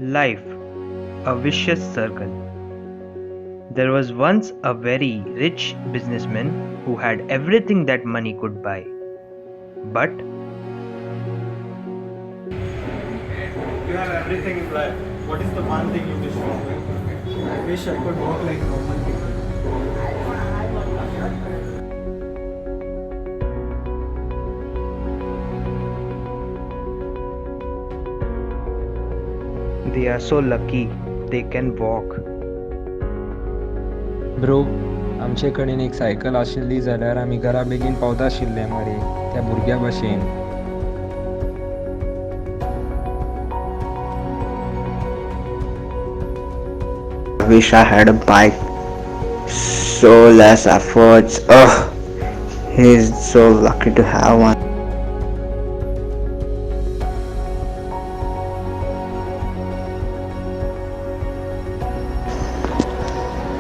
Life, a vicious circle. There was once a very rich businessman who had everything that money could buy. But You have everything in life. What is the one thing you wish for? I wish I could walk like normal people. they are so lucky they can walk. Bro, आमचे कडेन एक cycle आशिल्ली जाल्यार आमी घरा बेगीन पावता आशिल्ले मरे त्या भुरग्या भशेन. I wish I had a bike. So less efforts. He's so lucky to have one.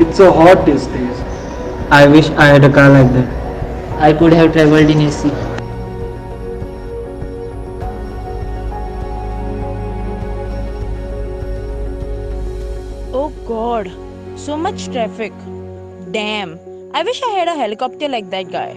It's so hot these days. I wish I had a car like that. I could have traveled in AC. Oh god, so much traffic. Damn, I wish I had a helicopter like that guy.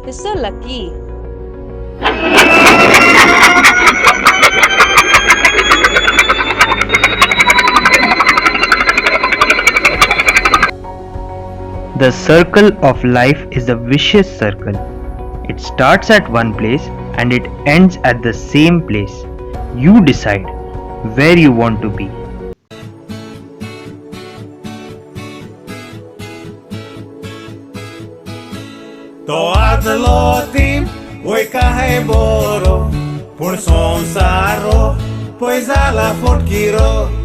He's so lucky. The circle of life is a vicious circle. It starts at one place and it ends at the same place. You decide where you want to be. Toată lotim, voi cahe boro, por son saro, pois ala forkiro.